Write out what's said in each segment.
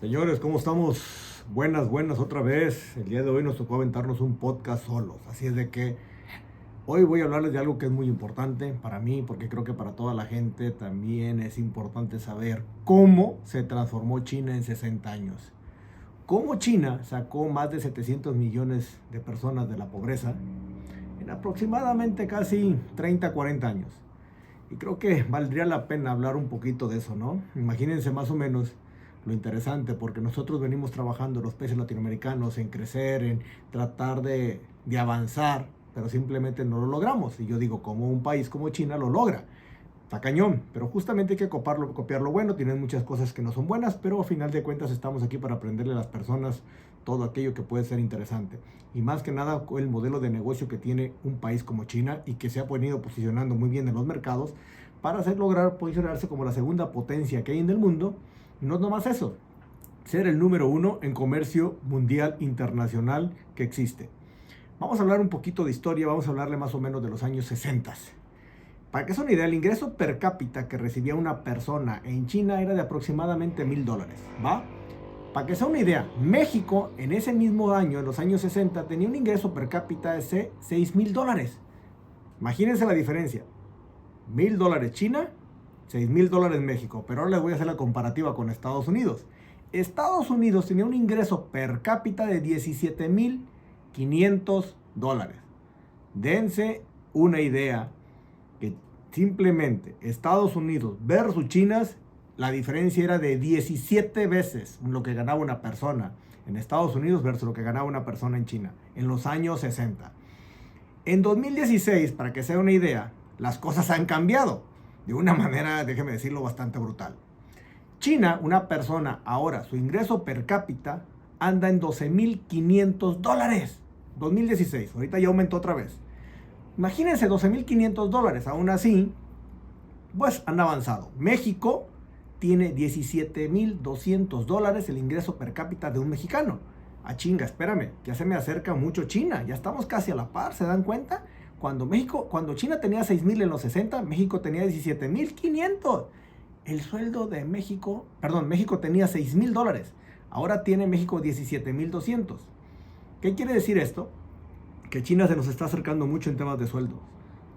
Señores, ¿cómo estamos? Buenas, buenas otra vez. El día de hoy nos tocó aventarnos un podcast solos. Así es de que hoy voy a hablarles de algo que es muy importante para mí, porque creo que para toda la gente también es importante saber cómo se transformó China en 60 años. Cómo China sacó más de 700 millones de personas de la pobreza en aproximadamente casi 30, 40 años. Y creo que valdría la pena hablar un poquito de eso, ¿no? Imagínense más o menos lo interesante, porque nosotros venimos trabajando los países latinoamericanos en crecer, en tratar de avanzar, pero simplemente no lo logramos. Y yo digo, como un país como China lo logra. Está cañón, pero justamente hay que copiar lo bueno. Tienen muchas cosas que no son buenas, pero a final de cuentas estamos aquí para aprenderle a las personas todo aquello que puede ser interesante. Y más que nada el modelo de negocio que tiene un país como China y que se ha venido posicionando muy bien en los mercados para lograr posicionarse como la segunda potencia que hay en el mundo. Y no es nomás eso, ser el número uno en comercio mundial internacional que existe. Vamos a hablar un poquito de historia, vamos a hablarle más o menos de los años 60. Para que sea una idea, el ingreso per cápita que recibía una persona en China era de aproximadamente $1,000, ¿va? Para que sea una idea, México en ese mismo año, en los años 60, tenía un ingreso per cápita de $6,000. Imagínense la diferencia. $1,000 China, $6,000 México. Pero ahora les voy a hacer la comparativa con Estados Unidos. Estados Unidos tenía un ingreso per cápita de $17,500. Dense una idea que simplemente Estados Unidos versus China, la diferencia era de 17 veces lo que ganaba una persona en Estados Unidos versus lo que ganaba una persona en China en los años 60. En 2016, para que sea una idea, las cosas han cambiado de una manera, déjeme decirlo, bastante brutal. China, una persona ahora, su ingreso per cápita anda en $12,500. 2016, ahorita ya aumentó otra vez. Imagínense $12,500, aún así, pues han avanzado. México tiene $17,200 el ingreso per cápita de un mexicano. Ah, chinga, espérame, ya se me acerca mucho China, ya estamos casi a la par, ¿se dan cuenta? Cuando China tenía 6,000 en los 60, México tenía 17,500. El sueldo de México tenía $6,000, ahora tiene México 17,200. ¿Qué quiere decir esto? Que China se nos está acercando mucho en temas de sueldos.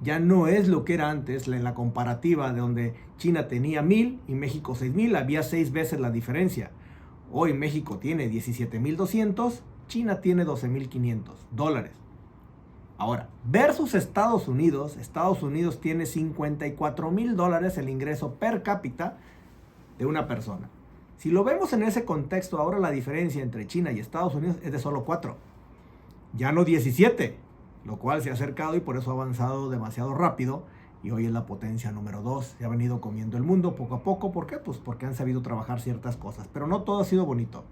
Ya no es lo que era antes, en la comparativa de donde China tenía 1,000 y México 6,000, había 6 veces la diferencia. Hoy México tiene 17,200, China tiene $12,500. Ahora, versus Estados Unidos tiene $54,000 el ingreso per cápita de una persona. Si lo vemos en ese contexto, ahora la diferencia entre China y Estados Unidos es de solo 4. Ya no 17, lo cual se ha acercado y por eso ha avanzado demasiado rápido y hoy es la potencia número 2. Se ha venido comiendo el mundo poco a poco. ¿Por qué? Pues porque han sabido trabajar ciertas cosas, pero no todo ha sido bonito.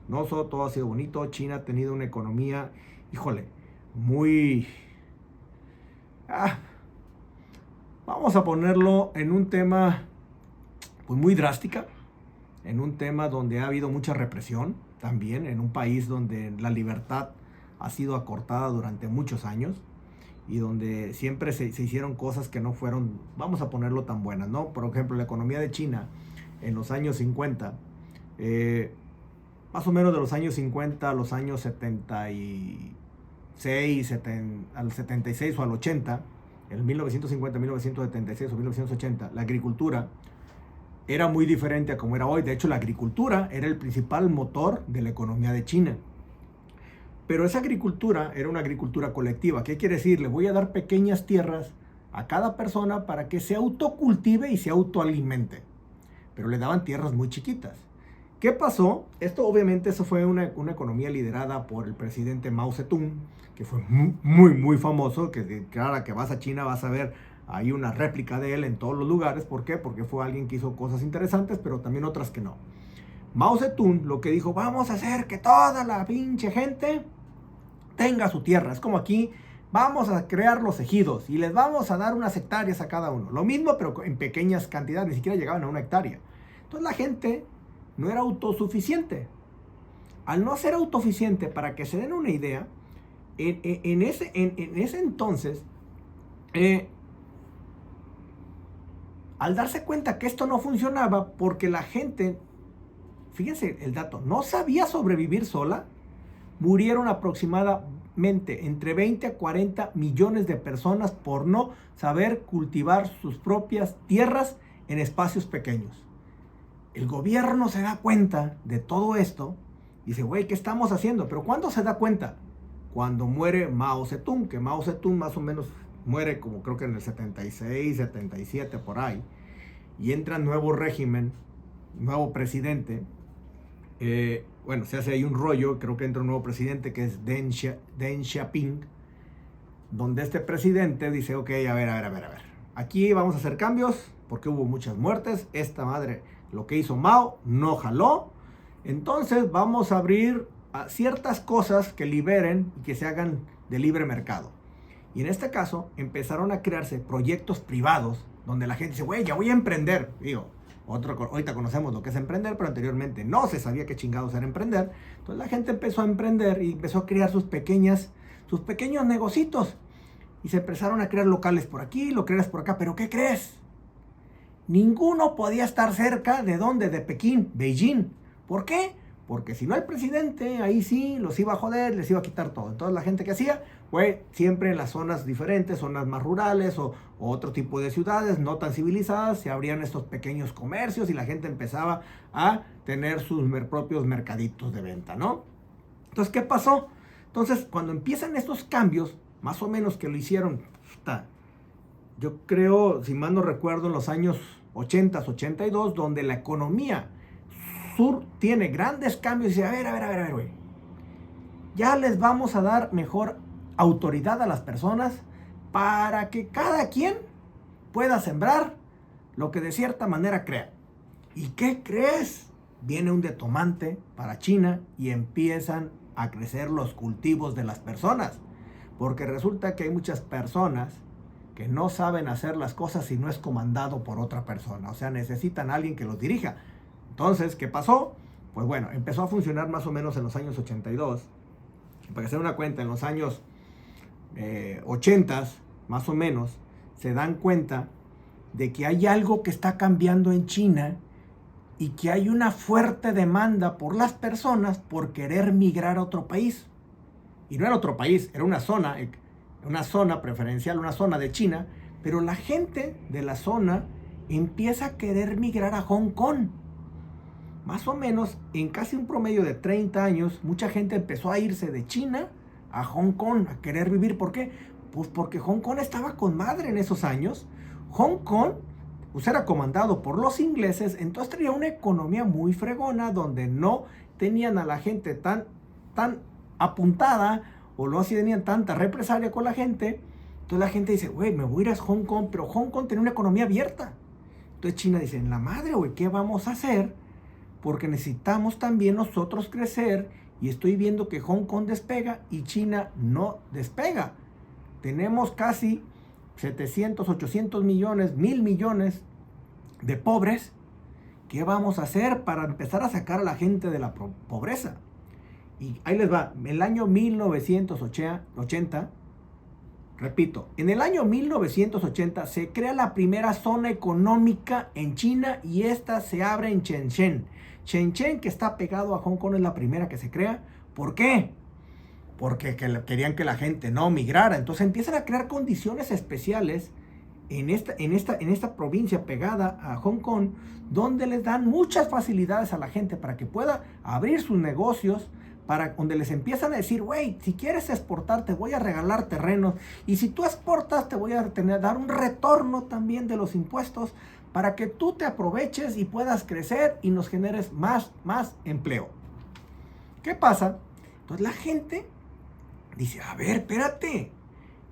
No todo ha sido bonito. China ha tenido una economía, híjole, muy... vamos a ponerlo en un tema pues muy drástica, en un tema donde ha habido mucha represión también, en un país donde la libertad ha sido acortada durante muchos años y donde siempre se hicieron cosas que no fueron, vamos a ponerlo, tan buenas, ¿no? Por ejemplo, la economía de China en los años 50, más o menos de los años 50 a los años 76, al 76 o al 80, en 1950, 1976 o 1980, la agricultura era muy diferente a como era hoy. De hecho, la agricultura era el principal motor de la economía de China. Pero esa agricultura era una agricultura colectiva. ¿Qué quiere decir? Le voy a dar pequeñas tierras a cada persona para que se autocultive y se autoalimente. Pero le daban tierras muy chiquitas. ¿Qué pasó? Eso fue una economía liderada por el presidente Mao Zedong, que fue muy, muy famoso, que claro, que vas a China vas a ver ahí una réplica de él en todos los lugares. ¿Por qué? Porque fue alguien que hizo cosas interesantes, pero también otras que no. Mao Zedong lo que dijo, vamos a hacer que toda la pinche gente tenga su tierra. Es como aquí, vamos a crear los ejidos y les vamos a dar unas hectáreas a cada uno. Lo mismo, pero en pequeñas cantidades, ni siquiera llegaban a una hectárea. Entonces la gente no era autosuficiente. Al no ser autosuficiente, para que se den una idea, en ese entonces, al darse cuenta que esto no funcionaba porque la gente fíjense el dato, no sabía sobrevivir sola, murieron aproximadamente entre 20 a 40 millones de personas por no saber cultivar sus propias tierras en espacios pequeños. El gobierno se da cuenta de todo esto y dice, güey, ¿qué estamos haciendo? Pero ¿cuándo se da cuenta? Cuando muere Mao Zedong, que Mao Zedong más o menos muere como creo que en el 76, 77 por ahí, y entra nuevo régimen, nuevo presidente. Bueno, se hace ahí un rollo, creo que entra un nuevo presidente que es Deng Xiaoping, donde este presidente dice, ok, a ver, aquí vamos a hacer cambios, porque hubo muchas muertes, esta madre, lo que hizo Mao, no jaló, entonces vamos a abrir a ciertas cosas que liberen y que se hagan de libre mercado. Y en este caso, empezaron a crearse proyectos privados, donde la gente dice, güey, ya voy a emprender, digo, ahorita conocemos lo que es emprender, pero anteriormente no se sabía qué chingados era emprender. Entonces la gente empezó a emprender y empezó a crear sus pequeños negocitos. Y se empezaron a crear locales por aquí, locales por acá. ¿Pero qué crees? Ninguno podía estar cerca de ¿dónde? De Pekín, Beijing. ¿Por qué? Porque si no el presidente, ahí sí, los iba a joder, les iba a quitar todo. Entonces la gente que hacía fue siempre en las zonas diferentes, zonas más rurales o otro tipo de ciudades no tan civilizadas, se abrían estos pequeños comercios y la gente empezaba a tener sus propios mercaditos de venta, ¿no? Entonces, ¿qué pasó? Entonces, cuando empiezan estos cambios, más o menos que lo hicieron, yo creo, si mal no recuerdo, en los años 80, 82, donde la economía sur tiene grandes cambios y dice, a ver, güey, ya les vamos a dar mejor autoridad a las personas para que cada quien pueda sembrar lo que de cierta manera crea. ¿Y qué crees? Viene un detonante para China y empiezan a crecer los cultivos de las personas. Porque resulta que hay muchas personas que no saben hacer las cosas si no es comandado por otra persona. O sea, necesitan a alguien que los dirija. Entonces, ¿qué pasó? Pues bueno, empezó a funcionar más o menos en los años 82. Para que se den una cuenta, en los años 80, más o menos, se dan cuenta de que hay algo que está cambiando en China y que hay una fuerte demanda por las personas por querer migrar a otro país. Y no era otro país, era una zona preferencial, una zona de China, pero la gente de la zona empieza a querer migrar a Hong Kong. Más o menos, en casi un promedio de 30 años, mucha gente empezó a irse de China a Hong Kong, a querer vivir. ¿Por qué? Pues porque Hong Kong estaba con madre en esos años. Hong Kong pues era comandado por los ingleses, entonces tenía una economía muy fregona, donde no tenían a la gente tan apuntada, o no así tenían tanta represalia con la gente. Entonces la gente dice, güey, me voy a ir a Hong Kong, pero Hong Kong tenía una economía abierta. Entonces China dice, en la madre, güey, ¿qué vamos a hacer? Porque necesitamos también nosotros crecer, y estoy viendo que Hong Kong despega y China no despega. Tenemos casi 700, 800 millones, 1000 millones de pobres. ¿Qué vamos a hacer para empezar a sacar a la gente de la pobreza? Y ahí les va, en el año 1980, repito, en el año 1980 se crea la primera zona económica en China, y esta se abre en Shenzhen. Shenzhen, que está pegado a Hong Kong, es la primera que se crea. ¿Por qué? Porque querían que la gente no migrara. Entonces empiezan a crear condiciones especiales en esta provincia pegada a Hong Kong, donde les dan muchas facilidades a la gente para que pueda abrir sus negocios, donde les empiezan a decir, güey, si quieres exportar, te voy a regalar terrenos, y si tú exportas, te voy a dar un retorno también de los impuestos, para que tú te aproveches y puedas crecer y nos generes más empleo. ¿Qué pasa? Entonces la gente dice, a ver, espérate,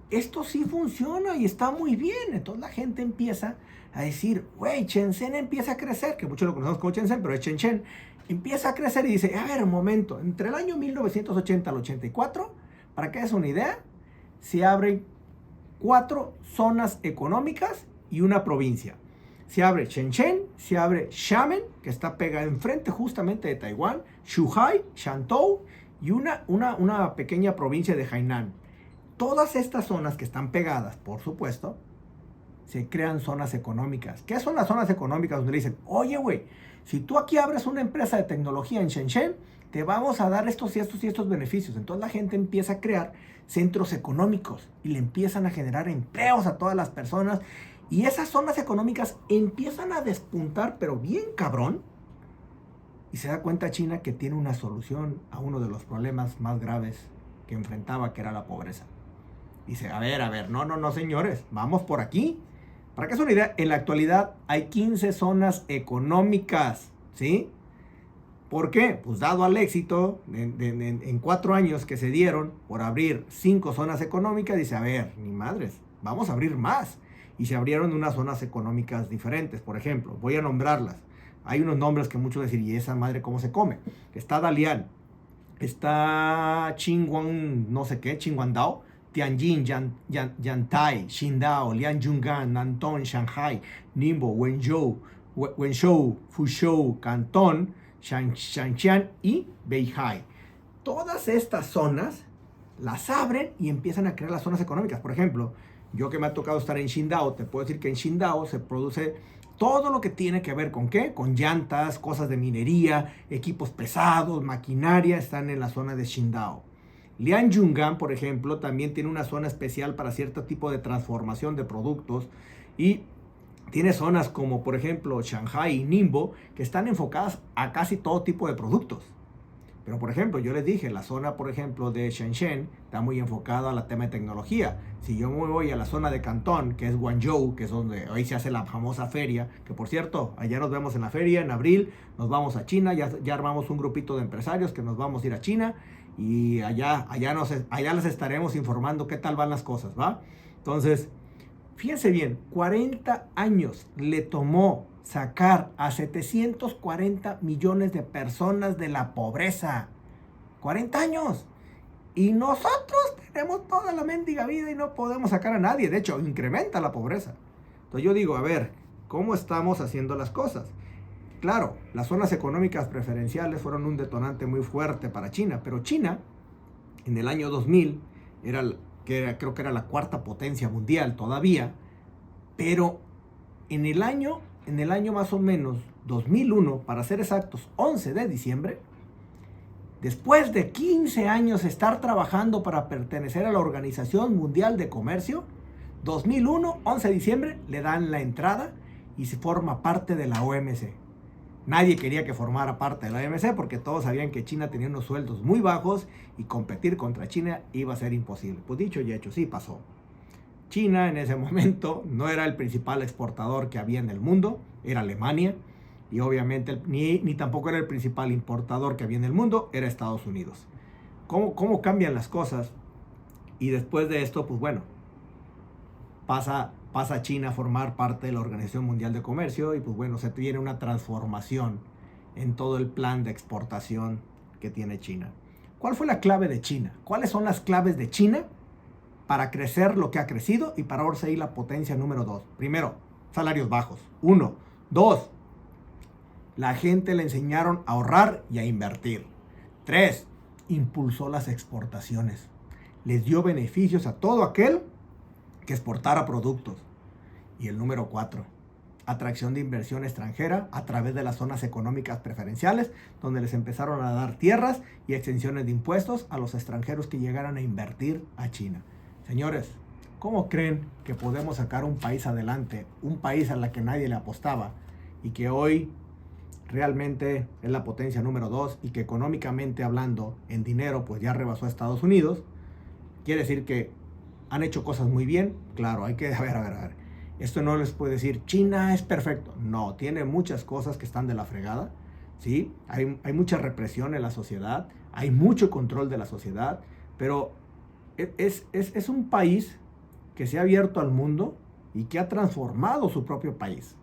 esto sí funciona y está muy bien. Entonces la gente empieza a decir, güey, Shenzhen empieza a crecer, que muchos lo conocemos como Shenzhen, pero es Shenzhen. Empieza a crecer y dice, a ver, un momento, entre el año 1980 al 84, para que hagas una idea, se abren 4 zonas económicas y una provincia. Se abre Shenzhen, se abre Xiamen, que está pegada enfrente justamente de Taiwán, Zhuhai, Shantou y una pequeña provincia de Hainan. Todas estas zonas que están pegadas, por supuesto, se crean zonas económicas. ¿Qué son las zonas económicas? Donde le dicen, oye, güey, Si tú aquí abres una empresa de tecnología en Shenzhen, te vamos a dar estos y estos y estos beneficios. Entonces la gente empieza a crear centros económicos y le empiezan a generar empleos a todas las personas. Y esas zonas económicas empiezan a despuntar, pero bien cabrón. Y se da cuenta China que tiene una solución a uno de los problemas más graves que enfrentaba, que era la pobreza. Dice, a ver, no, señores, vamos por aquí. Para que es una idea, en la actualidad hay 15 zonas económicas, ¿sí? ¿Por qué? Pues dado al éxito en 4 años que se dieron por abrir 5 zonas económicas, dice, a ver, ni madres, vamos a abrir más. Y se abrieron unas zonas económicas diferentes. Por ejemplo, voy a nombrarlas. Hay unos nombres que muchos decir, ¿y esa madre cómo se come? Está Dalian, está Qinguang, no sé qué, Qinguandao, Tianjin, Yantai, Qingdao, Lianjungan, Nantong, Shanghai, Ningbo, Wenzhou, Fuzhou, Cantón, Shangqian y Beihai. Todas estas zonas las abren y empiezan a crear las zonas económicas. Por ejemplo, yo que me ha tocado estar en Qingdao, te puedo decir que en Qingdao se produce todo lo que tiene que ver con ¿qué? Con llantas, cosas de minería, equipos pesados, maquinaria, están en la zona de Qingdao. Lianjungan, por ejemplo, también tiene una zona especial para cierto tipo de transformación de productos y tiene zonas como, por ejemplo, Shanghai y Ningbo, que están enfocadas a casi todo tipo de productos. Pero, por ejemplo, yo les dije, la zona, por ejemplo, de Shenzhen está muy enfocada al tema de tecnología. Si yo me voy a la zona de Cantón, que es Guangzhou, que es donde hoy se hace la famosa feria, que por cierto, allá nos vemos en la feria, en abril, nos vamos a China, ya armamos un grupito de empresarios que nos vamos a ir a China y allá les estaremos informando qué tal van las cosas, ¿va? Entonces, fíjense bien, 40 años le tomó sacar a 740 millones de personas de la pobreza. 40 años. Y nosotros tenemos toda la mendiga vida y no podemos sacar a nadie. De hecho, incrementa la pobreza. Entonces yo digo, a ver, ¿cómo estamos haciendo las cosas? Claro, las zonas económicas preferenciales fueron un detonante muy fuerte para China. Pero China, en el año 2000, creo que era la cuarta potencia mundial todavía. Pero en el año más o menos 2001, para ser exactos, 11 de diciembre, después de 15 años estar trabajando para pertenecer a la Organización Mundial de Comercio, 2001, 11 de diciembre, le dan la entrada y se forma parte de la OMC. Nadie quería que formara parte de la OMC porque todos sabían que China tenía unos sueldos muy bajos y competir contra China iba a ser imposible. Pues dicho y hecho, sí pasó. China en ese momento no era el principal exportador que había en el mundo, era Alemania, y obviamente ni tampoco era el principal importador que había en el mundo, era Estados Unidos. ¿Cómo cambian las cosas? Y después de esto, pues bueno, pasa China a formar parte de la Organización Mundial de Comercio y pues bueno, se tiene una transformación en todo el plan de exportación que tiene China. ¿Cuál fue la clave de China? ¿Cuáles son las claves de China para crecer lo que ha crecido y para ahora ser la potencia número 2? Primero, salarios bajos. 1. 2. La gente le enseñaron a ahorrar y a invertir. 3. Impulsó las exportaciones. Les dio beneficios a todo aquel que exportara productos. Y el número 4. Atracción de inversión extranjera a través de las zonas económicas preferenciales, donde les empezaron a dar tierras y exenciones de impuestos a los extranjeros que llegaran a invertir a China. Señores, ¿cómo creen que podemos sacar un país adelante? Un país a la que nadie le apostaba y que hoy realmente es la potencia número 2 y que económicamente hablando, en dinero, pues ya rebasó a Estados Unidos. Quiere decir que han hecho cosas muy bien. Claro, hay que, a ver. Esto no les puede decir, China es perfecto. No, tiene muchas cosas que están de la fregada. ¿Sí? Hay mucha represión en la sociedad, hay mucho control de la sociedad, pero es un país que se ha abierto al mundo y que ha transformado su propio país.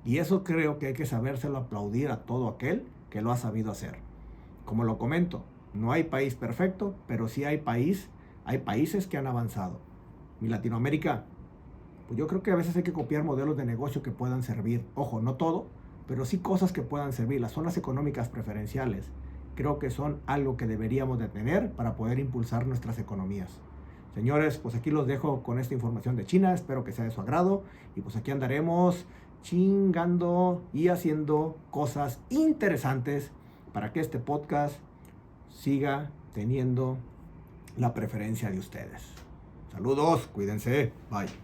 Y eso creo que hay que sabérselo aplaudir a todo aquel que lo ha sabido hacer. Como lo comento, no hay país perfecto, pero sí hay países que han avanzado. Mi Latinoamérica, pues yo creo que a veces hay que copiar modelos de negocio que puedan servir. Ojo, no todo, pero sí cosas que puedan servir. Las zonas económicas preferenciales creo que son algo que deberíamos de tener para poder impulsar nuestras economías. Señores, pues aquí los dejo con esta información de China. Espero que sea de su agrado. Y pues aquí andaremos chingando y haciendo cosas interesantes para que este podcast siga teniendo la preferencia de ustedes. Saludos, cuídense, bye.